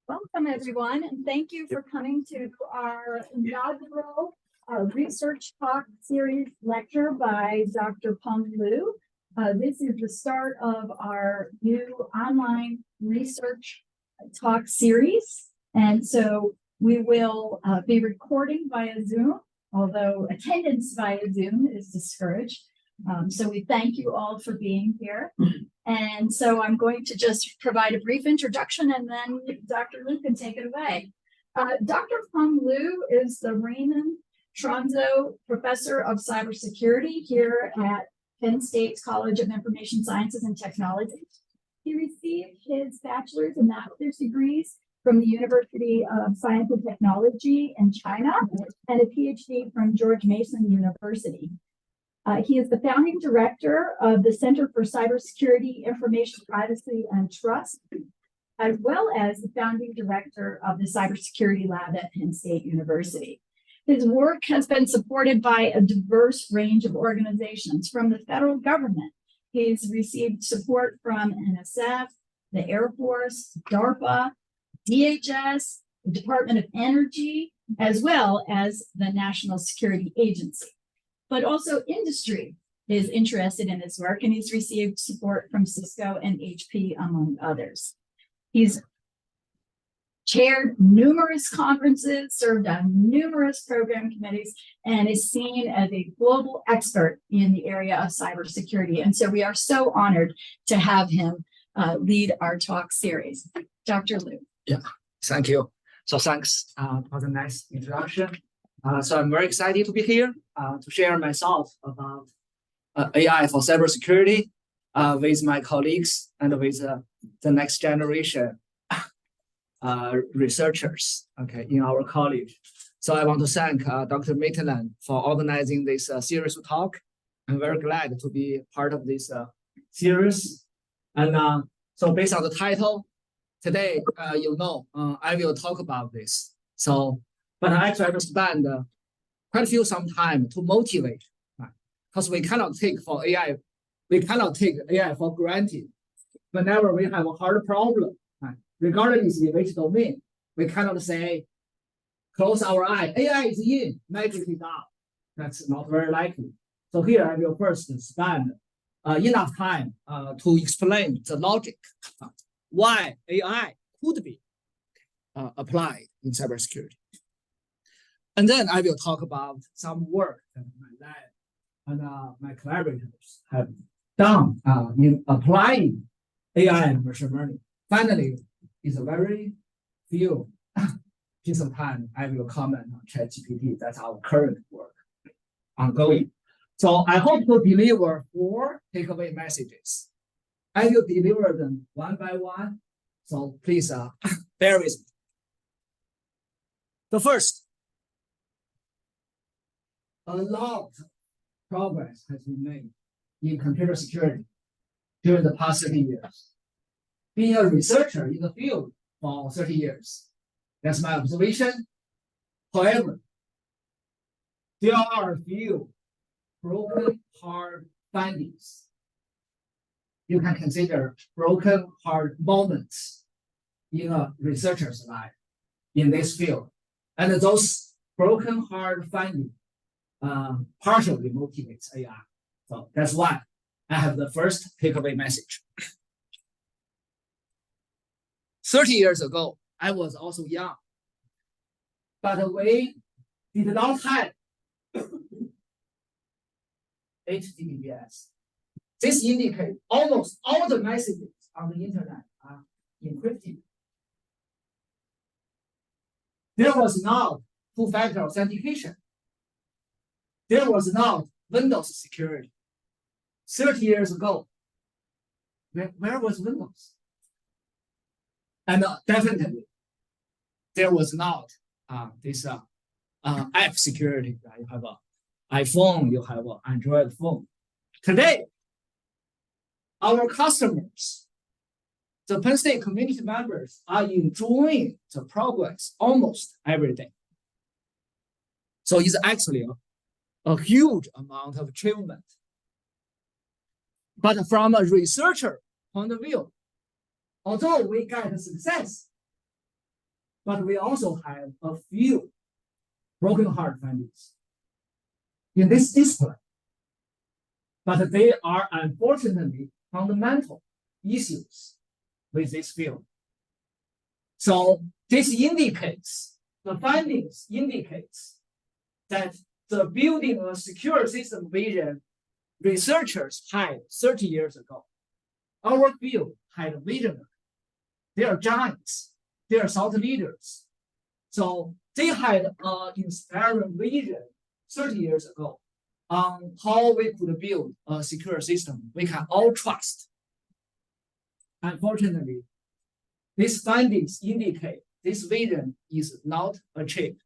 Welcome, everyone, and thank you for coming to our inaugural Research Talk Series lecture by Dr. Peng Liu. This is the start of our new online Research Talk Series, and so we will be recording via Zoom, although attendance via Zoom is discouraged. So we thank you all for being here. And so I'm going to just provide a brief introduction and then Dr. Liu can take it away. Dr. Peng Liu is the Raymond Tronzo Professor of Cybersecurity here at Penn State's College of Information Sciences and Technology. He received his bachelor's and master's degrees from the University of Science and Technology in China and a PhD from George Mason University. He is the founding director of the Center for Cybersecurity, Information Privacy, and Trust, as well as the founding director of the Cybersecurity Lab at Penn State University. His work has been supported by a diverse range of organizations from the federal government. He's received support from NSF, the Air Force, DARPA, DHS, the Department of Energy, as well as the National Security Agency. But also industry is interested in his work, and he's received support from Cisco and HP, among others. He's chaired numerous conferences, served on numerous program committees, and is seen as a global expert in the area of cybersecurity. And so we are so honored to have him lead our talk series. Dr. Liu. Yeah, thank you. So thanks for the nice introduction. So I'm very excited to be here to share myself about AI for cybersecurity with my colleagues and with the next generation researchers, okay, in our college. So I want to thank Dr. Maitland for organizing this series of talk. I'm very glad to be part of this series. And so based on the title, today, I will talk about this. So, but I actually have to spend quite some time to motivate, because we cannot take AI for granted. Whenever we have a hard problem, regardless in which domain, we cannot say, close our eye, AI is in, magic is out. That's not very likely. So here I will first spend enough time to explain the logic why AI could be applied in cybersecurity. And then I will talk about some work that my lab and my collaborators have done in applying AI and machine learning. Finally, it's a very few piece of time I will comment on ChatGPT. That's our current work ongoing. So I hope to deliver 4 takeaway messages. I will deliver them one by one. So please bear with me. The first, a lot of progress has been made in computer security during the past 30 years. Being a researcher in the field for 30 years, that's my observation. However, there are a few broken heart findings. You can consider broken heart moments in a researcher's life in this field. And those broken heart findings partially motivates AI. So that's why I have the first takeaway message. 30 years ago, I was also young, but we did not have HTTPS. This indicates almost all the messages on the internet are encrypted. There was not two-factor authentication. There was not Windows security. 30 years ago, where was Windows? And definitely, there was not this app security. You have an iPhone, you have an Android phone. Today, our customers, the Penn State community members, are enjoying the progress almost every day. So it's actually a huge amount of achievement. But from a researcher point of view, although we got success, but we also have a few broken heart findings in this display. But they are unfortunately fundamental issues with this field. So this indicates, the findings indicates that the building a secure system vision researchers had 30 years ago. Our field had visionary. They are giants. They are thought leaders. So they had an inspiring vision 30 years ago on how we could build a secure system we can all trust. Unfortunately, these findings indicate this vision is not achieved.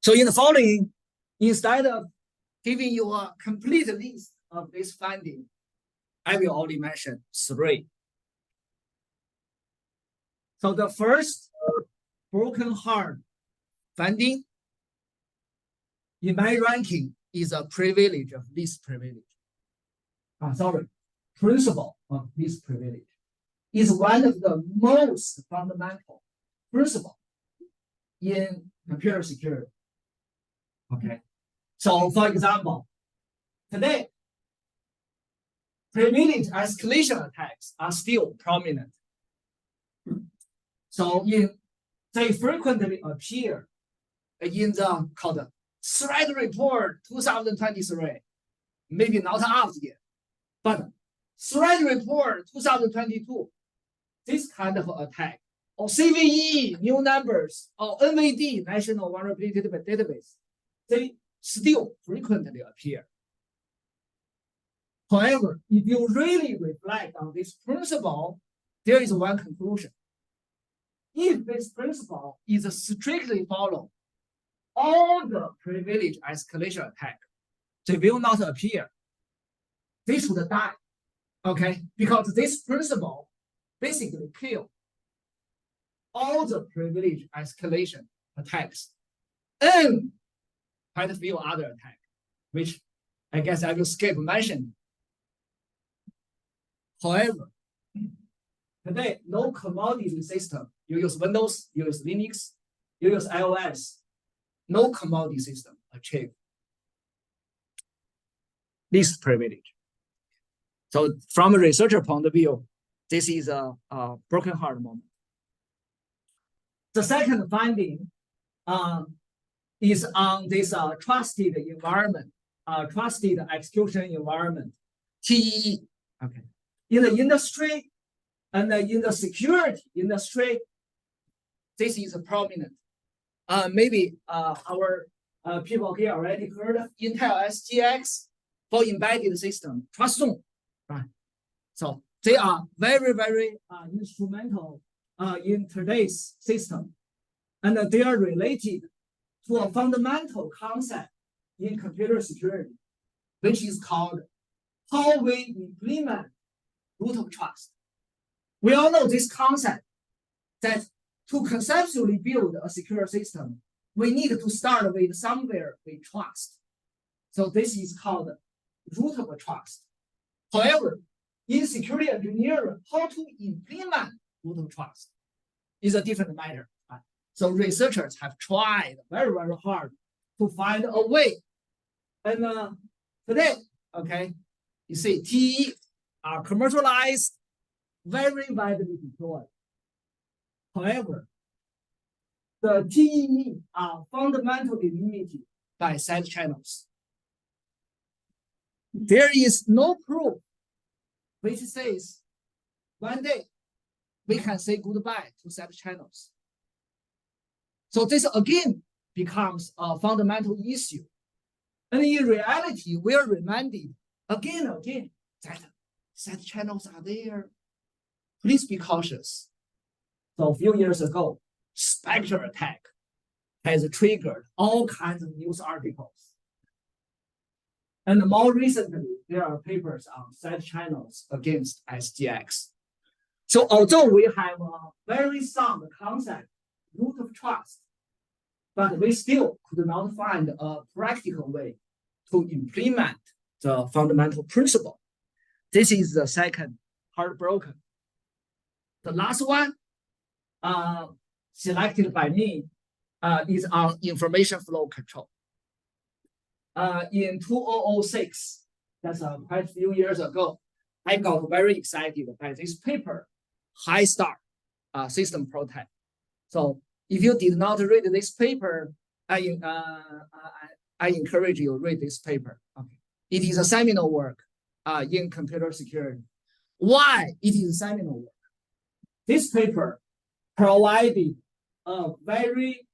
So in the following, instead of giving you a complete list of this finding, I will only mention 3. So the first broken heart finding in my ranking is a privilege of least privilege. Principle of least privilege is one of the most fundamental principle in computer security. Okay. So for example, today, privilege escalation attacks are still prominent. So they frequently appear in the called threat report 2023, maybe not out yet, but threat report 2022, this kind of attack, or CVE, new numbers, or NVD, National Vulnerability Database, they still frequently appear. However, if you really reflect on this principle, there is one conclusion. If this principle is strictly followed, all the privilege escalation attack, they will not appear. They should die. Okay, because this principle basically kills all the privilege escalation attacks and quite a few other attacks, which I guess I will skip mentioning. However, today, no commodity system, you use Windows, you use Linux, you use iOS, no commodity system achieve this privilege. So from a researcher point of view, this is a broken heart moment. The second finding is on this trusted environment, trusted execution environment, TEE. Okay. In the industry and in the security industry, this is prominent. Maybe our people here already heard of Intel SGX for embedded system, trust zone. Right. So they are very, very instrumental in today's system. And they are related to a fundamental concept in computer security, which is called how we implement root of trust. We all know this concept that to conceptually build a secure system, we need to start with somewhere we trust. So this is called root of trust. However, in security engineering, how to implement root of trust is a different matter. Right? So researchers have tried very, very hard to find a way. And today, okay, you see TE are commercialized, very widely deployed. However, the TEE are fundamentally limited by side channels. There is no proof which says one day we can say goodbye to side channels. So this again becomes a fundamental issue. And in reality, we are reminded again and again that side channels are there. Please be cautious. So a few years ago, Spectre attack has triggered all kinds of news articles. And more recently, there are papers on side channels against SGX. So although we have a very sound concept, root of trust, but we still could not find a practical way to implement the fundamental principle. This is the second heartbroken. The last one, selected by me is on information flow control. In 2006, that's quite a few years ago, I got very excited by this paper, High Star System Prototype. So if you did not read this paper, I encourage you to read this paper. Okay. It is a seminal work in computer security. Why it is seminal work? This paper provided a very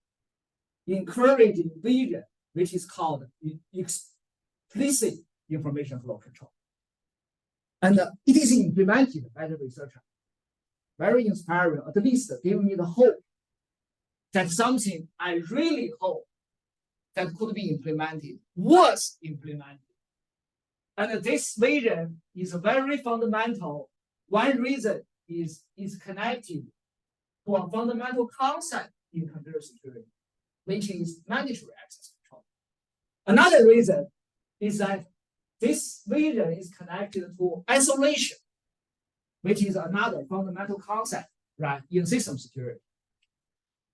encouraging vision, which is called explicit information flow control. And it is implemented by the researcher. Very inspiring, at least giving me the hope that something I really hope that could be implemented was implemented. And this vision is very fundamental. One reason is connected to a fundamental concept in computer security, which is mandatory access control. Another reason is that this vision is connected to isolation, which is another fundamental concept, right, in system security.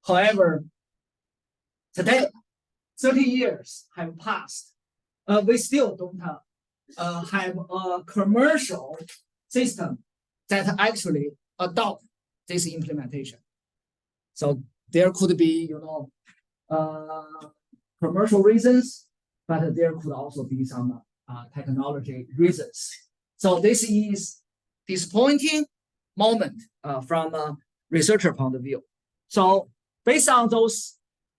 However, today, 30 years have passed. We still don't have a commercial system that actually adopt this implementation. So there could be, commercial reasons, but there could also be some technology reasons. So this is disappointing moment from a researcher point of view. So based on those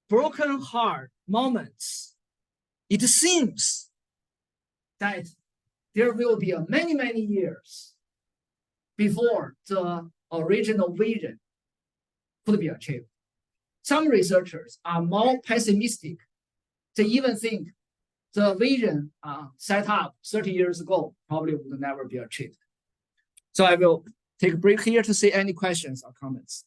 broken heart moments, it seems that there will be many, many years before the original vision could be achieved. Some researchers are more pessimistic. They even think the vision set up 30 years ago probably would never be achieved. So I will take a break here to see any questions or comments.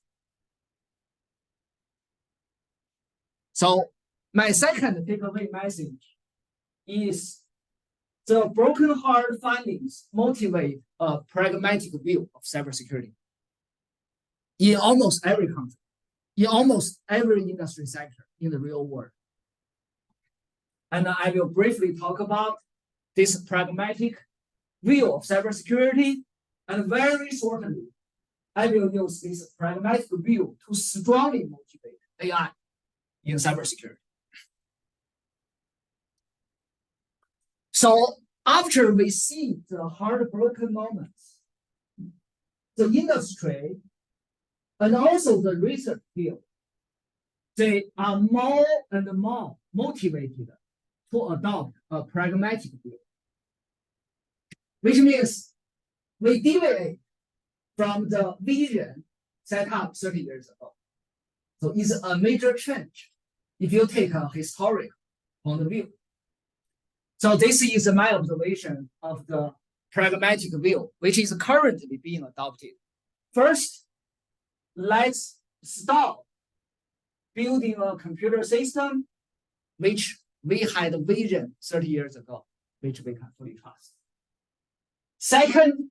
So my second takeaway message is the broken heart findings motivate a pragmatic view of cybersecurity in almost every country, in almost every industry sector in the real world. And I will briefly talk about this pragmatic view of cybersecurity, and very shortly, I will use this pragmatic view to strongly motivate AI in cybersecurity. So after we see the heartbroken moments, the industry and also the research field, they are more and more motivated to adopt a pragmatic view, which means we deviate from the vision set up 30 years ago. So it's a major change if you take a historic point of view. So this is my observation of the pragmatic view, which is currently being adopted. First, let's stop building a computer system which we had a vision 30 years ago, which we can fully trust. Second,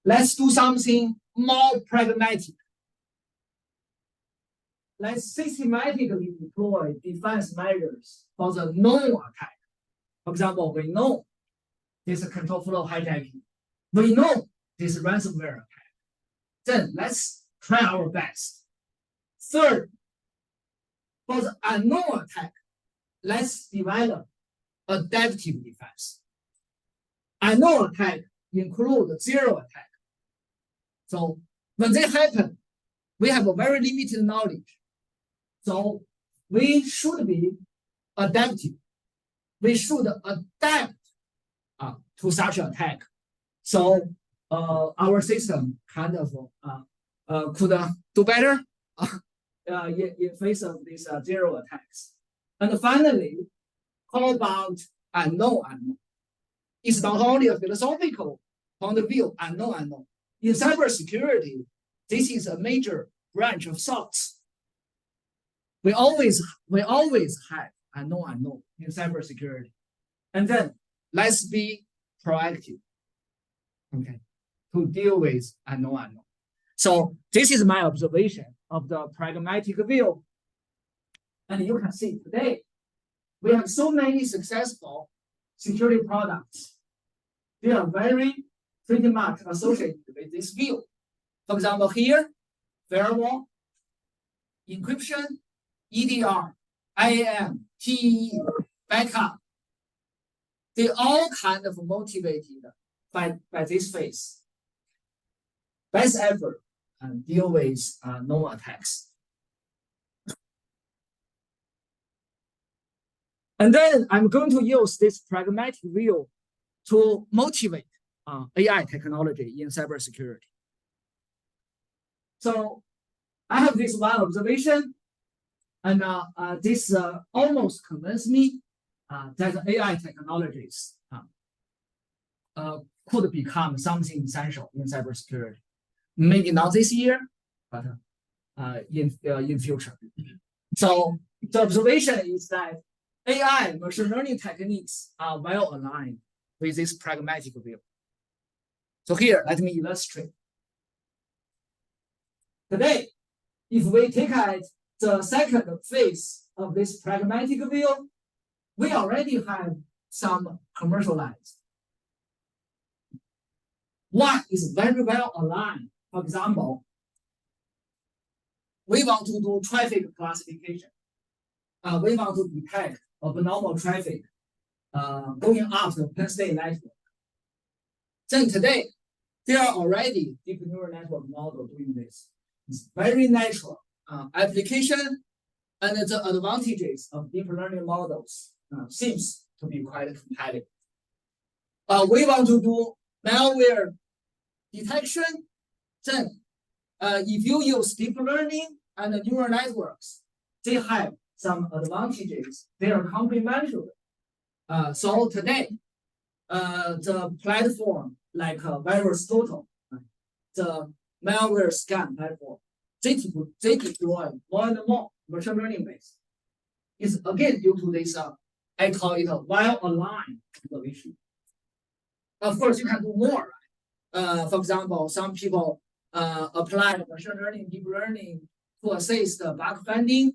let's do something more pragmatic. Let's systematically deploy defense measures for the known attack. For example, we know there's a control flow hijacking. We know there's a ransomware attack. Then let's try our best. Third, for the unknown attack, let's develop adaptive defense. Unknown attack include zero attack. So when they happen, we have a very limited knowledge. So we should be adaptive. We should adapt to such an attack. So our system kind of could do better in face of these zero attacks. And finally, how about unknown? It's not only a philosophical point of view, unknown. In cybersecurity, this is a major branch of thoughts. We always have unknown in cybersecurity. And then let's be proactive, okay, to deal with unknown. So this is my observation of the pragmatic view. And you can see today, we have so many successful security products. They are pretty much associated with this view. For example, here, firewall, encryption, EDR, IAM, TEE, backup. They all kind of motivated by this phase. Best effort and deal with known attacks. And then I'm going to use this pragmatic view to motivate AI technology in cybersecurity. So I have this one observation, and this almost convinced me that AI technologies could become something essential in cybersecurity. Maybe not this year, but in future. So the observation is that AI machine learning techniques are well aligned with this pragmatic view. So here, let me illustrate. Today, if we take out the second phase of this pragmatic view, we already have some commercialized. One is very well aligned. For example, we want to do traffic classification. We want to detect abnormal traffic going up the Penn State network. Then today, there are already deep neural network models doing this. It's very natural application, and the advantages of deep learning models seems to be quite compelling. We want to do malware detection. Then, if you use deep learning and neural networks, they have some advantages. They are complementary. So today, the platform like VirusTotal, the malware scan platform, they deploy more and more machine learning based. It's again due to this, I call it a well-aligned innovation. Of course, you can do more. For example, some people apply machine learning, deep learning to assist the bug finding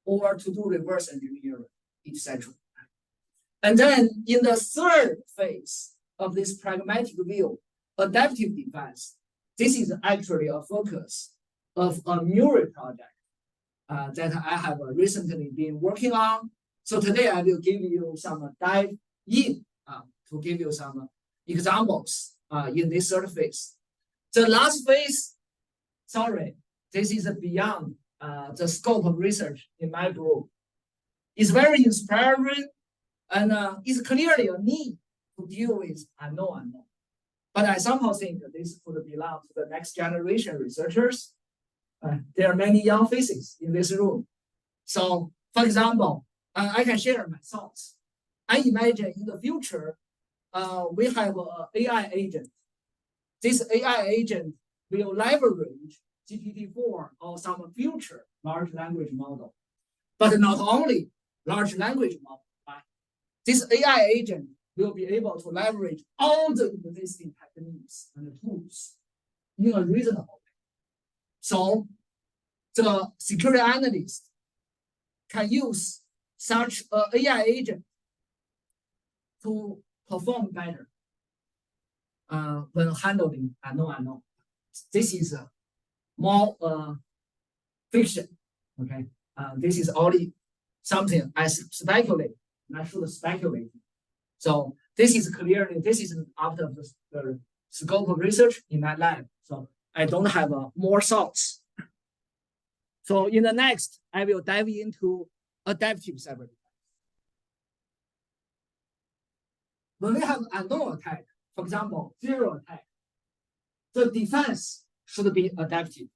or to do reverse engineering, etc. And then in the third phase of this pragmatic view, adaptive defense, this is actually a focus of a Muri project that I have recently been working on. So today I will give you some dive in to give you some examples in this third phase. The last phase, sorry, this is beyond the scope of research in my group. It's very inspiring and it's clearly a need to deal with unknown. But I somehow think that this could belong to the next generation researchers. There are many young faces in this room. So, for example, I can share my thoughts. I imagine in the future, we have an AI agent. This AI agent will leverage GPT-4 or some future large language model. But not only large language model, right? This AI agent will be able to leverage all the existing techniques and tools in a reasonable way. So the security analyst can use such an AI agent to perform better when handling unknown. This is more fiction, okay? This is only something I speculate, I should speculate. So this is clearly, this is after the scope of research in my lab. So I don't have more thoughts. So in the next, I will dive into adaptive cyber defense. When we have unknown attack, for example, zero attack, the defense should be adaptive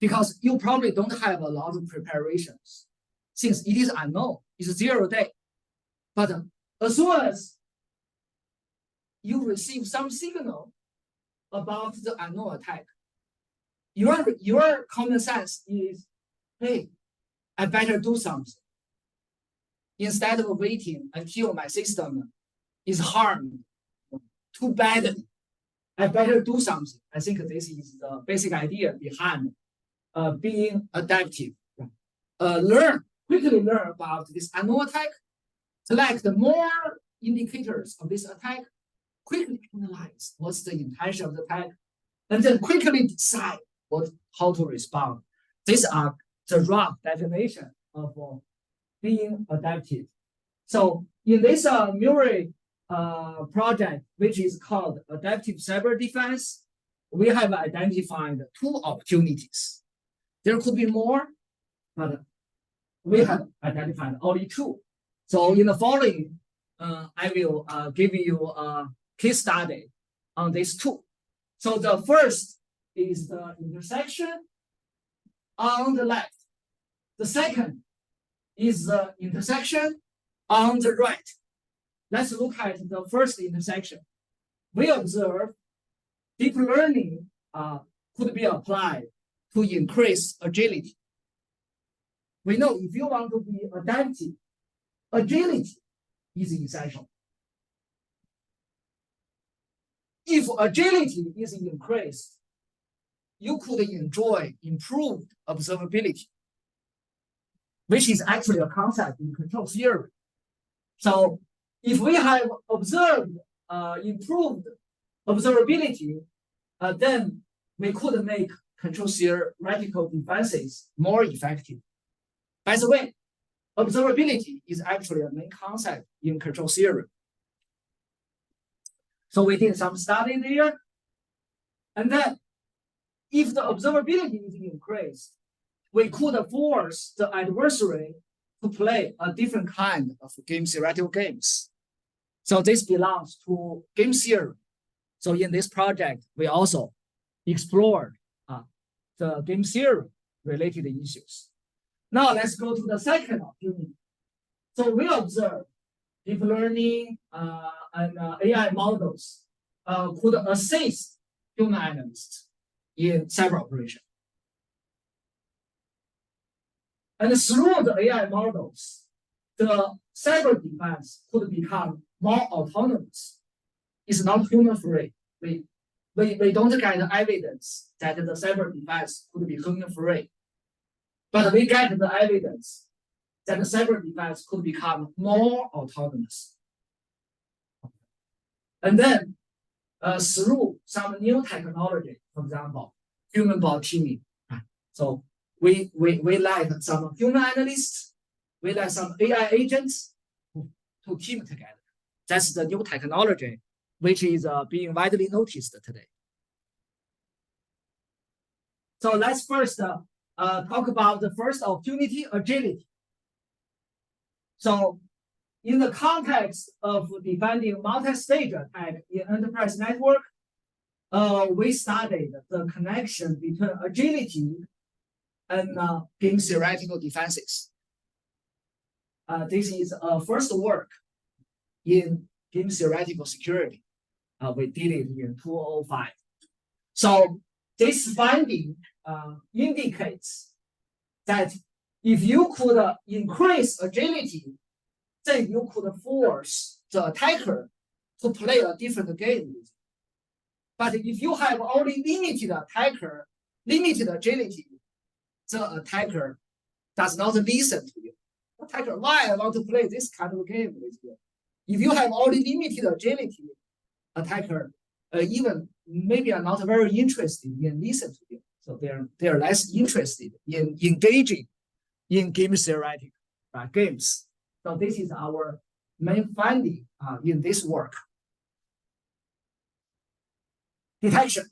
because you probably don't have a lot of preparations since it is unknown, it's 0 day. But as soon as you receive some signal about the unknown attack, your common sense is, hey, I better do something. Instead of waiting until my system is harmed too badly, I better do something. I think this is the basic idea behind being adaptive. Quickly learn about this unknown attack, select more indicators of this attack, quickly analyze what's the intention of the attack, and then quickly decide how to respond. These are the rough definition of being adaptive. So in this Murray project, which is called Adaptive Cyber Defense, we have identified 2 opportunities. There could be more, but we have identified only 2. So in the following, I will give you a case study on these 2. So the first is the intersection on the left. The second is the intersection on the right. Let's look at the first intersection. We observe deep learning could be applied to increase agility. We know if you want to be adaptive, agility is essential. If agility is increased, you could enjoy improved observability, which is actually a concept in control theory. So if we have observed improved observability, then we could make control theoretical defenses more effective. By the way, observability is actually a main concept in control theory. So we did some study there. And then if the observability is increased, we could force the adversary to play a different kind of game theoretical games. So this belongs to game theory. So in this project, we also explored the game theory related issues. Now let's go to the second opportunity. So we observe deep learning and AI models could assist human analysts in cyber operation. And through the AI models, the cyber defense could become more autonomous. It's not human-free. We don't get evidence that the cyber defense could be human-free. But we get the evidence that the cyber defense could become more autonomous. And then through some new technology, for example, human bot teaming. So we let some human analysts, we let some AI agents to team together. That's the new technology, which is being widely noticed today. So let's first talk about the first opportunity, agility. So in the context of defending multi-stage attack in enterprise network, we studied the connection between agility and game theoretical defenses. This is first work in game theoretical security. We did it in 2005. So this finding indicates that if you could increase agility, then you could force the attacker to play a different game. But if you have only limited attacker, limited agility, the attacker does not listen to you. Attacker, why I want to play this kind of game with you? If you have only limited agility, attacker even maybe are not very interested in listening to you. So they're less interested in engaging in game theoretic games. So this is our main finding in this work. Detection.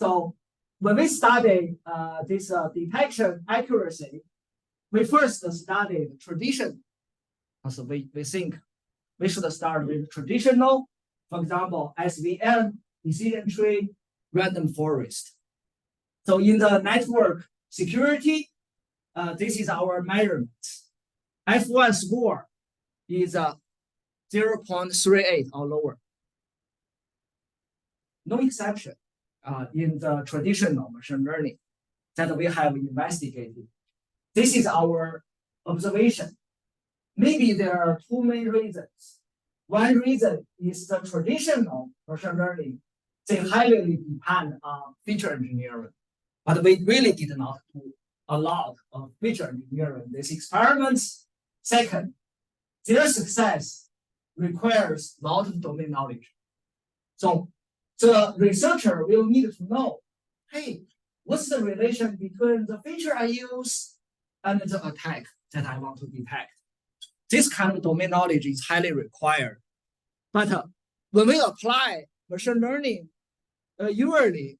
So when we study this detection accuracy, we first studied tradition. So we think we should start with traditional, for example, SVM, decision tree, random forest. So in the network security, this is our measurement. F1 score is 0.38 or lower. No exception in the traditional machine learning that we have investigated. This is our observation. Maybe there are 2 main reasons. One reason is the traditional machine learning, they highly depend on feature engineering. But we really did not do a lot of feature engineering in these experiments. Second, their success requires a lot of domain knowledge. So the researcher will need to know, hey, what's the relation between the feature I use and the attack that I want to detect? This kind of domain knowledge is highly required. But when we apply machine learning, usually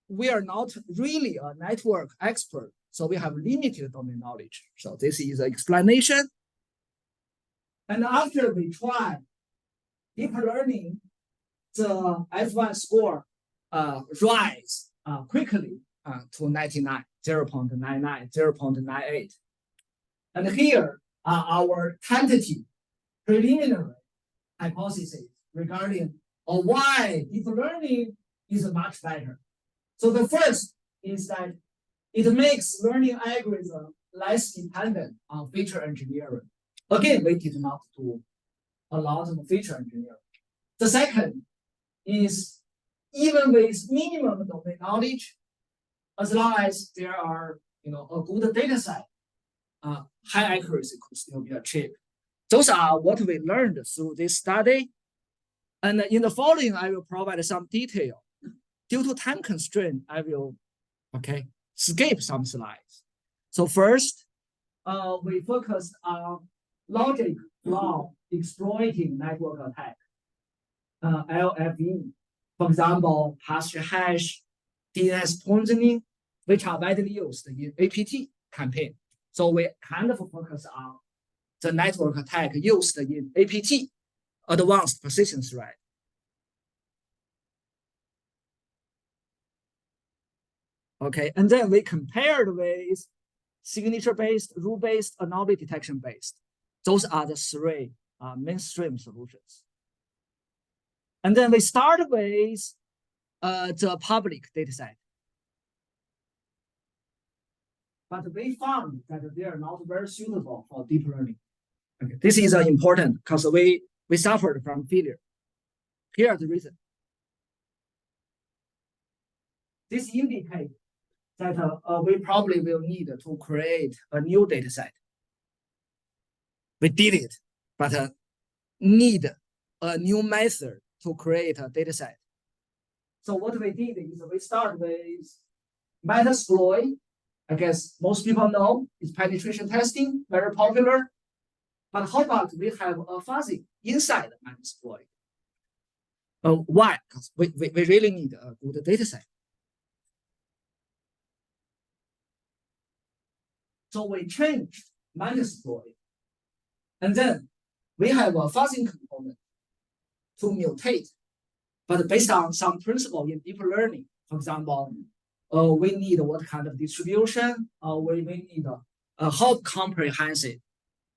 we are not really a network expert, so we have limited domain knowledge. So this is an explanation. And after we try deep learning, the F1 score rise quickly to 99, 0.99, 0.98. And here are our tentative preliminary hypotheses regarding why deep learning is much better. So the first is that it makes learning algorithm less dependent on feature engineering. Again, we did not do a lot of feature engineering. The second is even with minimum domain knowledge, as long as there are a good data set, high accuracy could still be achieved. Those are what we learned through this study. And in the following, I will provide some detail. Due to time constraint, I will skip some slides. So first, we focused on logic flaw exploiting network attack, LFE. For example, password hash, DNS poisoning, which are widely used in APT campaign. So we kind of focus on the network attack used in APT, advanced persistent threat. Okay, and then we compared with signature-based, rule-based, anomaly detection-based. Those are the three mainstream solutions. And then we start with the public dataset. But we found that they are not very suitable for deep learning. Okay. This is important because we suffered from failure. Here are the reasons. This indicates that we probably will need to create a new data set. We did it, but need a new method to create a data set. So what we did is we start with Metasploit. I guess most people know it's penetration testing, very popular. But how about we have a fuzzy inside Metasploit? Why? Because we really need a good data set. So we changed Metasploit. And then we have a fuzzing component to mutate, but based on some principle in deep learning. For example, we need what kind of distribution, we need how comprehensive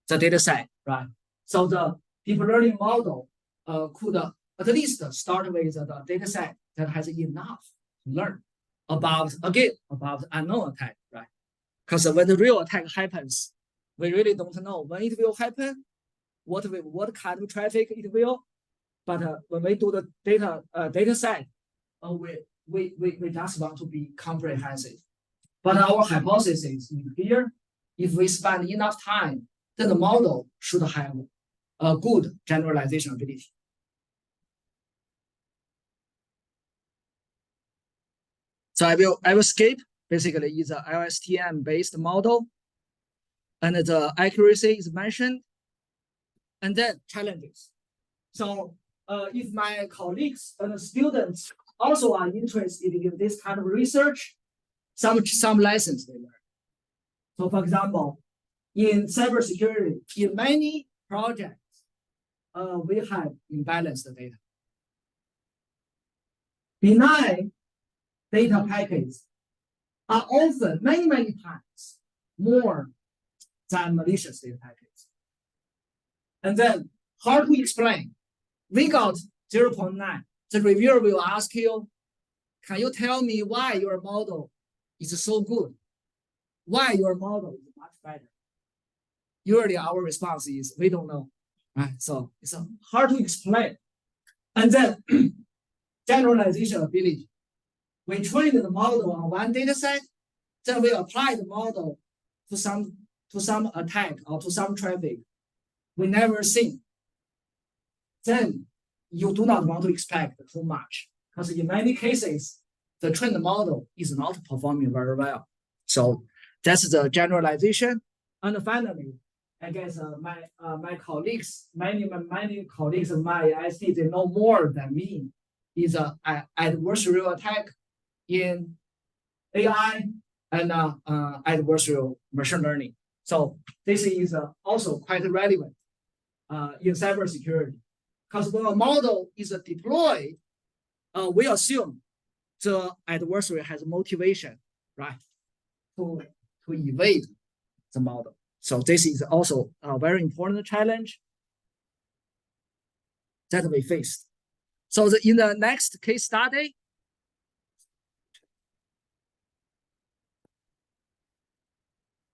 the data set, right? So the deep learning model could at least start with the data set that has enough to learn about unknown attack, right? Because when the real attack happens, we really don't know when it will happen, what kind of traffic it will. But when we do the data set, we just want to be comprehensive. But our hypothesis is here: if we spend enough time, then the model should have a good generalization ability. So I will skip. Basically, it's a LSTM based model, and the accuracy is mentioned, and then challenges. So if my colleagues and students also are interested in this kind of research, some lessons they learn. So for example, in cybersecurity, in many projects, we have imbalanced data. Benign data packets are often many times more than malicious data packets. And then hard to explain. We got 0.9. The reviewer will ask you, can you tell me why your model is so good? Why your model is much better? Usually our response is, we don't know. Right? So it's hard to explain. And then generalization ability. we train the model on one data set, then we apply the model to some attack or to some traffic we never seen. Then you do not want to expect too much, because in many cases, the trained model is not performing very well. So that's the generalization. And finally, I guess my colleagues, many colleagues of my IST, they know more than me, is adversarial attack in AI and adversarial machine learning. So this is also quite relevant in cybersecurity, because when a model is deployed, we assume the adversary has motivation, right, to evade the model. So this is also a very important challenge that we faced. So in the next case study,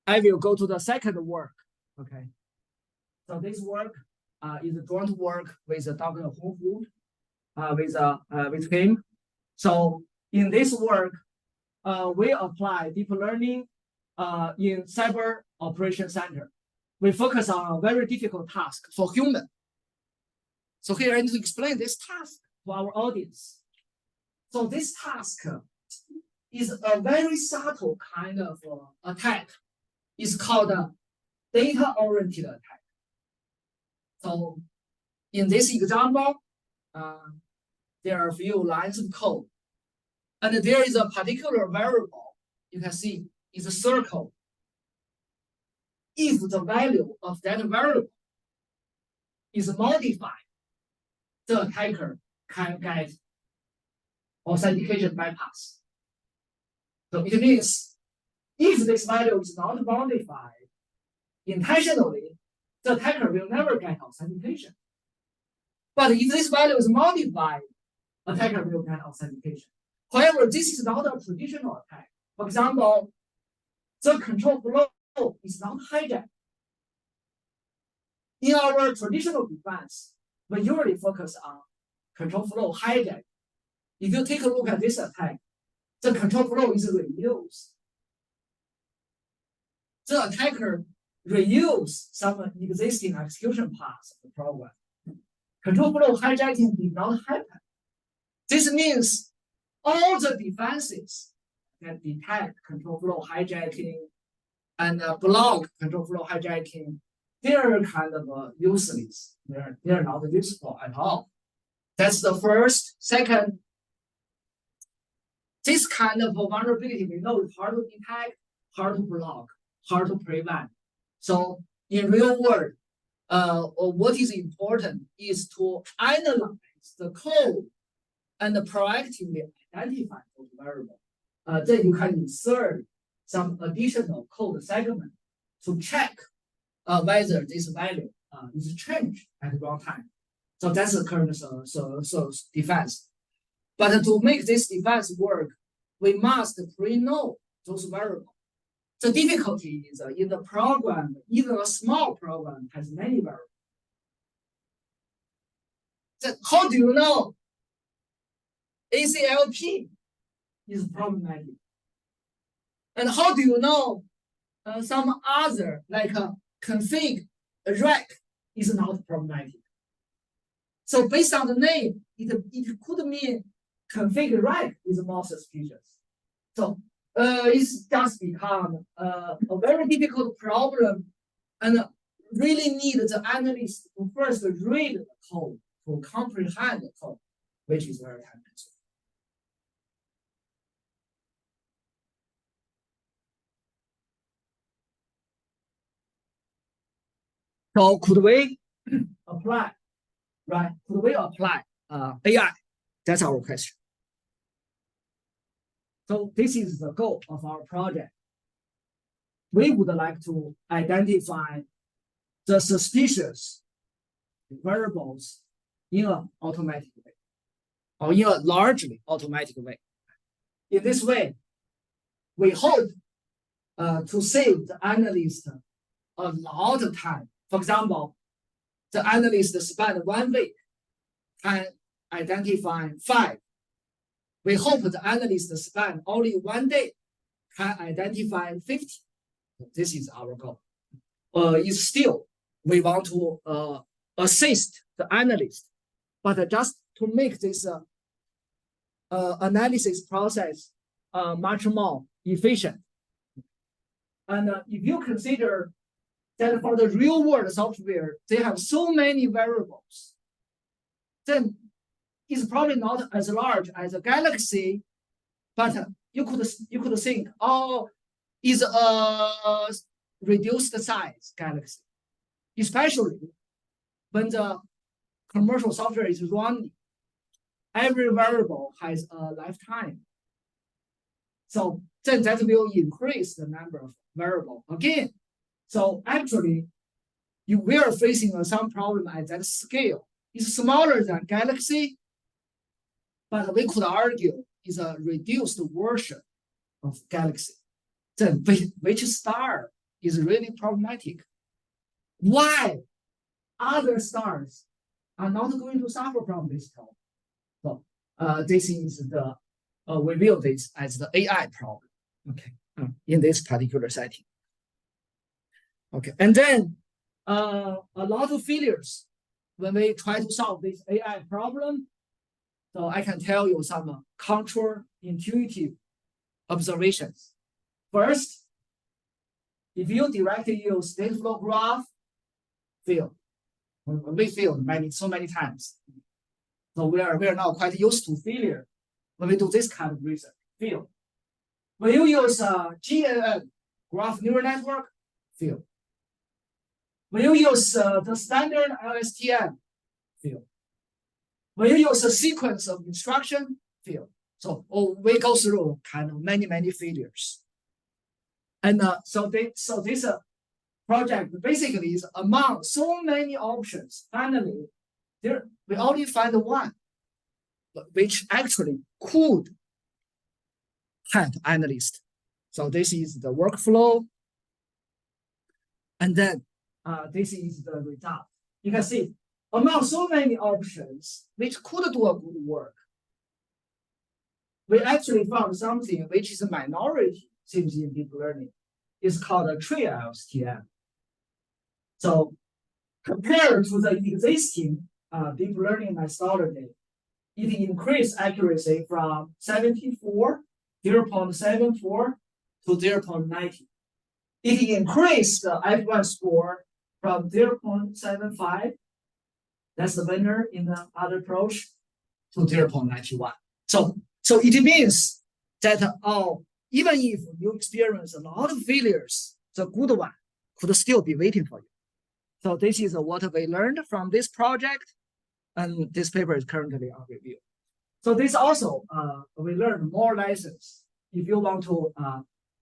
I will go to the second work. Okay. So this work is a joint work with Dr. Hong Hu, with him. So in this work, we apply deep learning in cyber operation center. We focus on a very difficult task for human. So here I need to explain this task to our audience. So this task is a very subtle kind of attack. It's called a data-oriented attack. So in this example, there are a few lines of code. And there is a particular variable, you can see, is a circle. If the value of that variable is modified, the attacker can get authentication bypass. So it means if this value is not modified intentionally, the attacker will never get authentication. But if this value is modified, attacker will get authentication. However, this is not a traditional attack. For example, the control flow is not hijacked. In our traditional defense, we usually focus on control flow hijack. If you take a look at this attack, the control flow is reused. The attacker reuse some existing execution paths of the program. Control flow hijacking did not happen. This means all the defenses that detect control flow hijacking and block control flow hijacking, they're kind of useless. They're not useful at all. That's the first. Second, this kind of vulnerability we know is hard to detect, hard to block, hard to prevent. So in real world, what is important is to analyze the code and proactively identify those variables. Then you can insert some additional code segment to check whether this value is changed at runtime. So that's the current defense. But to make this defense work, we must pre-know those variables. The difficulty is in the program, even a small program has many variables. So how do you know ACLP is problematic? And how do you know some other, like config rec, is not problematic? So based on the name, it could mean config rec is more suspicious. So it's just become a very difficult problem, and really need the analyst to first read the code, to comprehend the code, which is very time consuming. So could we apply, right? Could we apply AI? That's our question. So this is the goal of our project. We would like to identify the suspicious variables in an automatic way, or in a largely automatic way. In this way, we hope to save the analyst a lot of time. For example, the analyst spent 1 week and identify 5 We hope the analysts spend only 1 day can identify 50. This is our goal. Is still we want to assist the analyst, but just to make this analysis process much more efficient. And if you consider that for the real world software, they have so many variables, then it's probably not as large as a galaxy, but you could think, oh, is a reduced size galaxy, especially when the commercial software is running. Every variable has a lifetime. So then that will increase the number of variables again. So actually, we are facing some problem at that scale. It's smaller than galaxy, but we could argue is a reduced version of galaxy. Then which star is really problematic? Why other stars are not going to suffer from this problem? So this is the we view this as the AI problem. Okay, in this particular setting. Okay, and then a lot of failures when we try to solve this AI problem. So I can tell you some counterintuitive observations. First, if you directly use state flow graph, fail. We failed so many times. So we are now quite used to failure when we do this kind of research. Fail. When you use GNN, graph neural network, fail. When you use the standard LSTM, fail. When you use a sequence of instruction, fail. So we go through kind of many failures. And so this project basically is among so many options. Finally, we only find one which actually could help analysts. So this is the workflow. And then this is the result. You can see among so many options which could do a good work, we actually found something which is a minority seems in deep learning. It's called a tree LSTM. So compared to the existing deep learning methodology, it increased accuracy from 0.74 to 0.90. It increased the F1 score from 0.75, that's the winner in the other approach, to 0.91. So it means that even if you experience a lot of failures, the good one could still be waiting for you. So this is what we learned from this project, and this paper is currently on review. So this also, we learned more lessons if you want to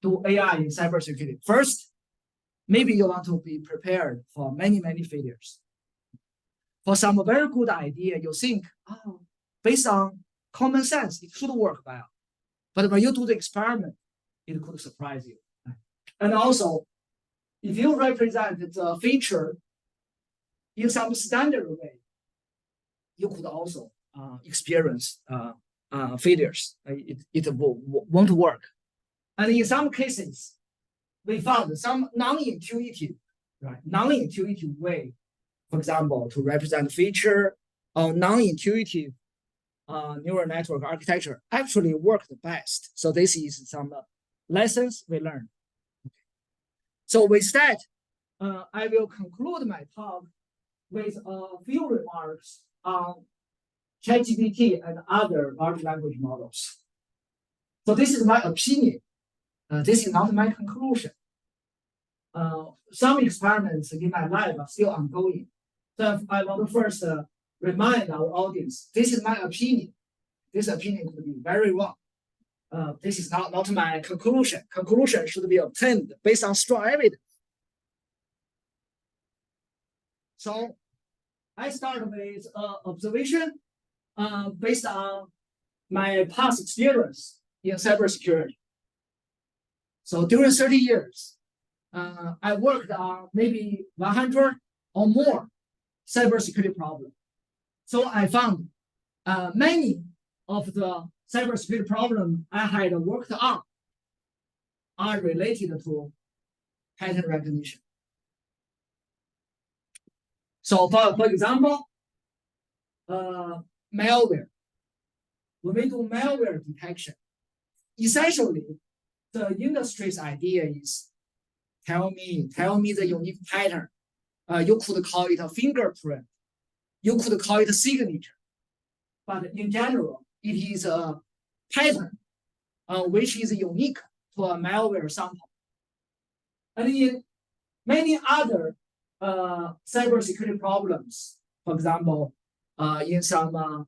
do AI in cybersecurity. First, maybe you want to be prepared for many failures. For some very good idea, you think, based on common sense, it should work well. But when you do the experiment, it could surprise you. And also, if you represent the feature in some standard way, you could also experience failures. It won't work. And in some cases, we found some non-intuitive way, for example, to represent feature or non-intuitive neural network architecture actually work the best. So this is some lessons we learned. So with that, I will conclude my talk with a few remarks on ChatGPT and other large language models. So this is my opinion. This is not my conclusion. Some experiments in my lab are still ongoing. So I want to first remind our audience, this is my opinion. This opinion could be very wrong. This is not my conclusion. Conclusion should be obtained based on strong evidence. So I start with observation based on my past experience in cybersecurity. So during 30 years, I worked on maybe 100 or more cybersecurity problems. So I found many of the cybersecurity problem I had worked on are related to pattern recognition. So for example, malware. When we do malware detection, essentially the industry's idea is tell me the unique pattern. You could call it a fingerprint. You could call it a signature. But in general, it is a pattern which is unique to a malware sample. And in many other cybersecurity problems, for example, in some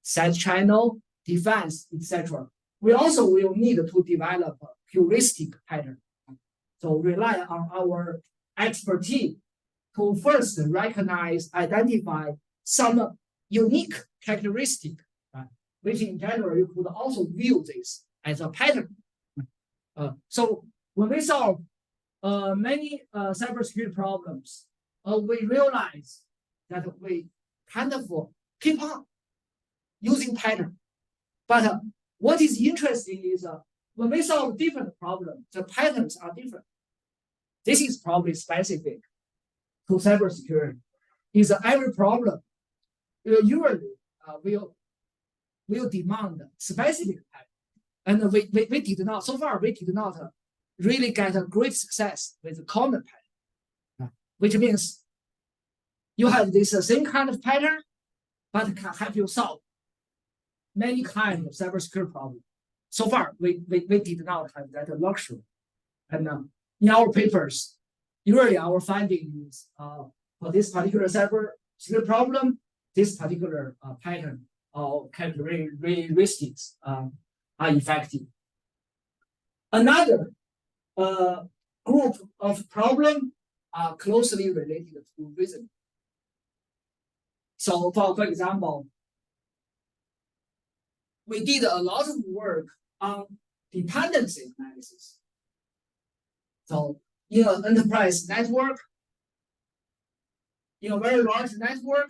side channel defense, etc., we also will need to develop a heuristic pattern. So rely on our expertise to first recognize, identify some unique characteristic, right? Which in general you could also view this as a pattern. So when we solve many cybersecurity problems, we realize that we kind of keep on using pattern. But what is interesting is when we solve different problems, the patterns are different. This is probably specific to cybersecurity. Is every problem usually will demand specific pattern, and we did not so far. We did not really get a great success with common pattern, which means you have this same kind of pattern, but can help you solve many kinds of cybersecurity problems. So far, we did not have that luxury. And in our papers, usually our finding is for this particular cybersecurity problem, this particular pattern or characteristics are effective. Another group of problems are closely related to reasoning. So for example, we did a lot of work on dependency analysis. So in an enterprise network, in a very large network,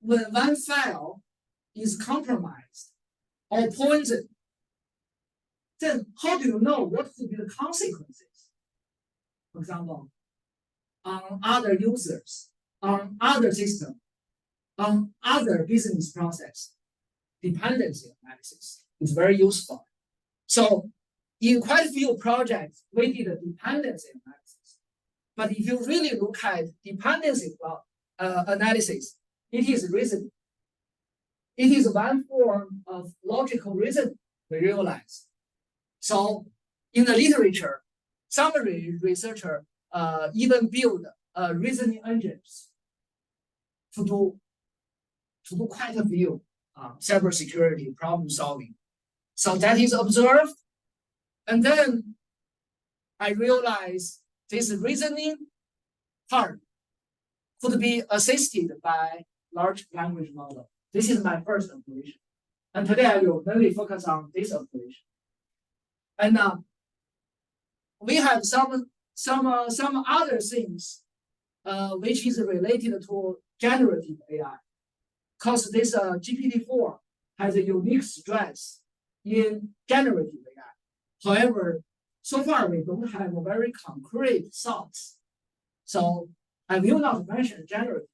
when one file is compromised or poisoned, then how do you know what could be the consequences? For example, on other users, on other systems, on other business process, dependency analysis is very useful. So in quite a few projects, we did a dependency analysis. But if you really look at dependency analysis, it is reasoning. It is one form of logical reasoning, we realize. So in the literature, some researchers even build reasoning engines to do quite a few cybersecurity problem solving. So that is observed. And then I realized this reasoning part could be assisted by large language model. This is my first observation. And today I will mainly focus on this observation. And we have some other things which is related to generative AI. Because this GPT-4 has a unique strength in generative AI. However, so far we don't have a very concrete thoughts. So I will not mention generative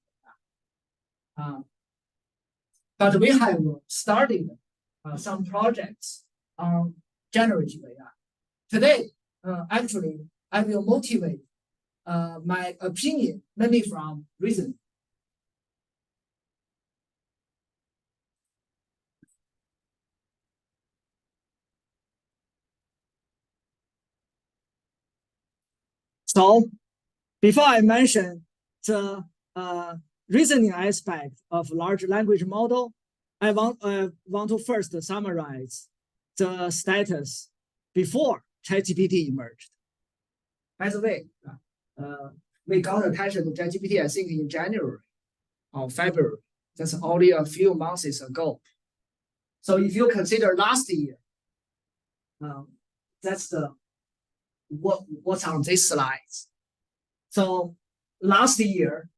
AI. But we have started some projects on generative AI. Today, actually, I will motivate my opinion mainly from reasoning. So before I mention the reasoning aspect of large language model, I want to first summarize the status before ChatGPT emerged. By the way, we got attention to ChatGPT, I think, in January or February. That's only a few months ago. So if you consider last year, that's what's on this slide. So last year,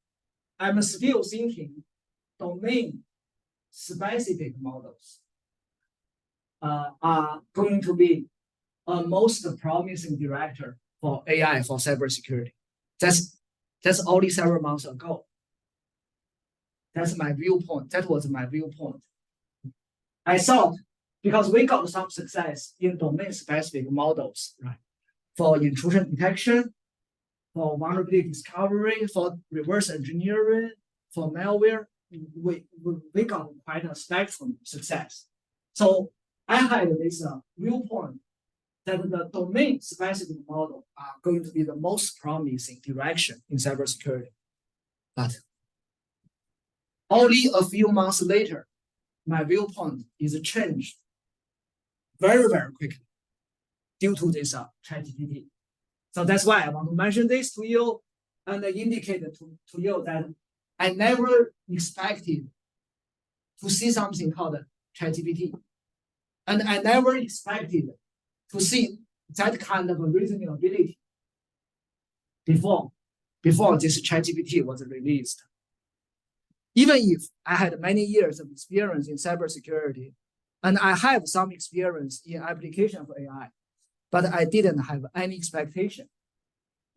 I'm still thinking domain-specific models. are going to be a most promising director for AI for cybersecurity. That's only several months ago. That's my viewpoint. That was my viewpoint. I thought because we got some success in domain-specific models, right? For intrusion detection, for vulnerability discovery, for reverse engineering, for malware, we got quite a spectrum success. So I had this viewpoint that the domain-specific model are going to be the most promising direction in cybersecurity. But only a few months later, my viewpoint is changed very, very quickly due to this ChatGPT. So that's why I want to mention this to you and indicate to you that I never expected to see something called ChatGPT. And I never expected to see that kind of reasoning ability before this ChatGPT was released. Even if I had many years of experience in cybersecurity, and I have some experience in application of AI, but I didn't have any expectation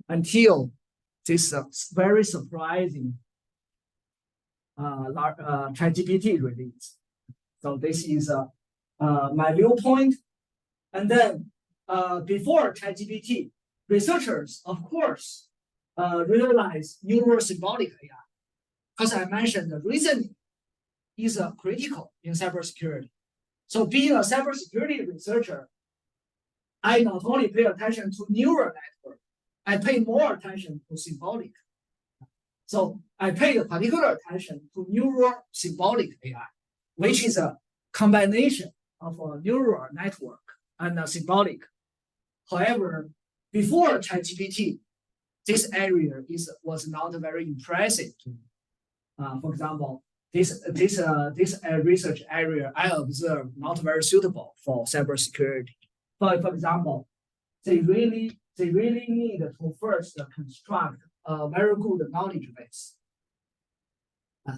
until this very surprising ChatGPT release. So this is my viewpoint. And then before ChatGPT, researchers, of course, realize neurosymbolic AI. Because I mentioned the reasoning is critical in cybersecurity. So being a cybersecurity researcher, I not only pay attention to neural network, I pay more attention to symbolic. So I pay particular attention to neurosymbolic AI, which is a combination of a neural network and a symbolic. However, before ChatGPT, this area was not very impressive to me. For example, this research area I observe not very suitable for cybersecurity. For example, they really need to first construct a very good knowledge base.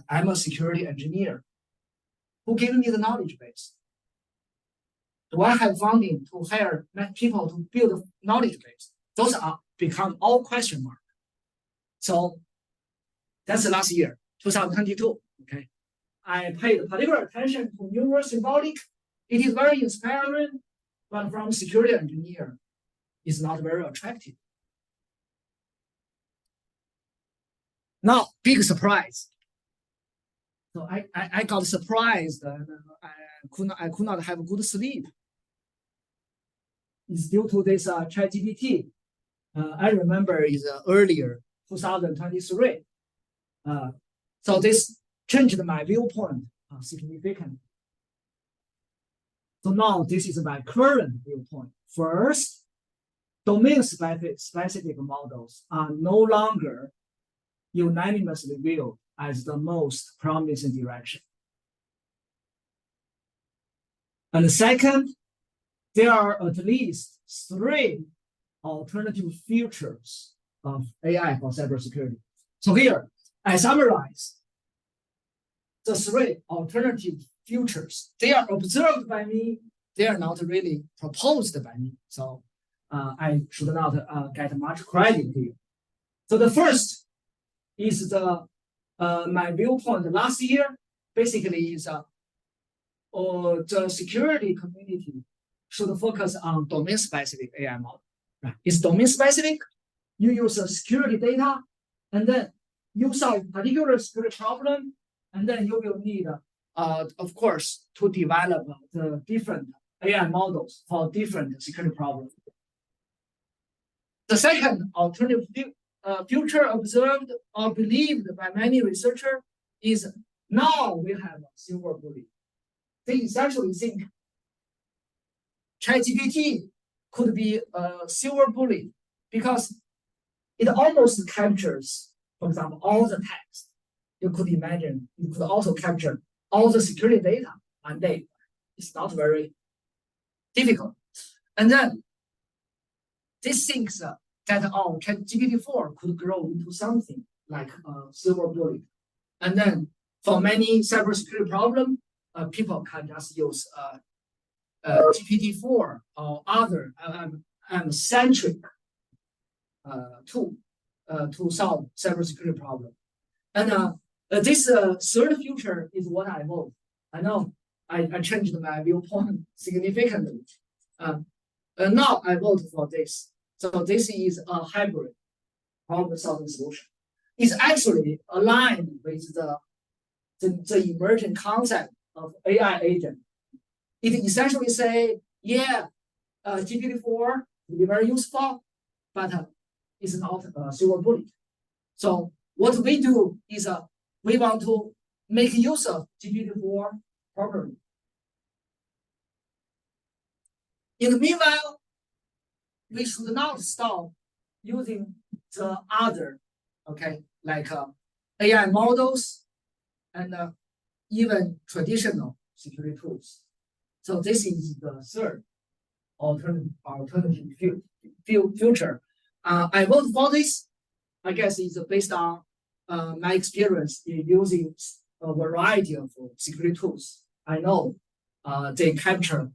I'm a security engineer. Who gave me the knowledge base? Do I have funding to hire people to build a knowledge base? Those are become all question mark. So that's last year, 2022. Okay, I paid particular attention to neurosymbolic. It is very inspiring, but from security engineer, it's not very attractive. Now, big surprise. So I got surprised and I could not have good sleep. It's due to this ChatGPT. I remember it's earlier, 2023. So this changed my viewpoint significantly. So now this is my current viewpoint. First, domain-specific models are no longer unanimously viewed as the most promising direction. And second, there are at least 3 alternative futures of AI for cybersecurity. So here, I summarize the 3 alternative futures. They are observed by me. They are not really proposed by me. So I should not get much credit here. So the first is my viewpoint last year. Basically, is the security community should focus on domain-specific AI model. Right? It's domain-specific. You use security data, and then you solve particular security problem, and then you will need, of course, to develop the different AI models for different security problems. The second alternative future observed or believed by many researchers is now we have a silver bullet. They essentially think ChatGPT could be a silver bullet because it almost captures, for example, all the text. You could imagine, you could also capture all the security data, and it's not very difficult. And then this thinks that GPT-4 could grow into something like a silver bullet. And then for many cybersecurity problems, people can just use GPT-4 or other centric tool to solve cybersecurity problem. And this third future is what I vote. I know I changed my viewpoint significantly. Now I vote for this. So this is a hybrid problem-solving solution. It's actually aligned with the emerging concept of AI agent. It essentially say, yeah, GPT-4 will be very useful, but it's not a silver bullet. So what we do is we want to make use of GPT-4 properly. In the meanwhile, we should not stop using the other, okay, like AI models and even traditional security tools. So this is the third alternative future. I vote for this. I guess it's based on my experience in using a variety of security tools. I know they capture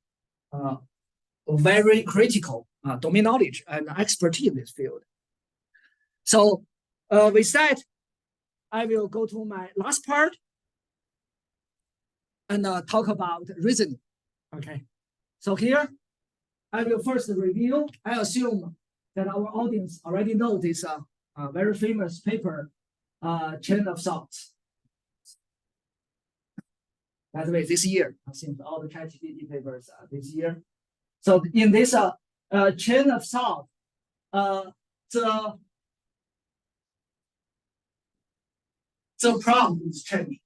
very critical domain knowledge and expertise in this field. So with that, I will go to my last part and talk about reasoning. Okay, so here I will first review. I assume that our audience already know this very famous paper, Chain of Thoughts. By the way, this year, I think all the ChatGPT papers are this year. So in this chain of thought, the prompt is changed.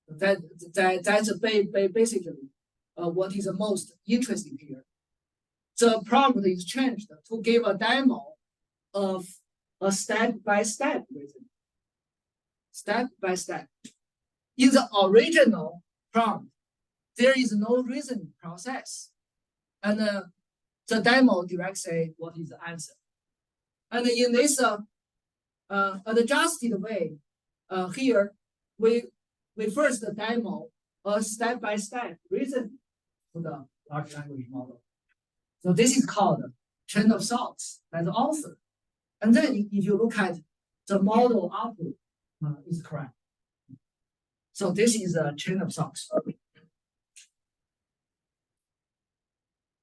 That's basically what is the most interesting here. The prompt is changed to give a demo of a step-by-step reasoning. Step by step. In the original prompt, there is no reasoning process. And the demo directs say what is the answer. And in this adjusted way, here we first demo a step-by-step reasoning to the large language model. So this is called chain of thoughts by the author. And then if you look at the model output, is correct. So this is a chain of thoughts.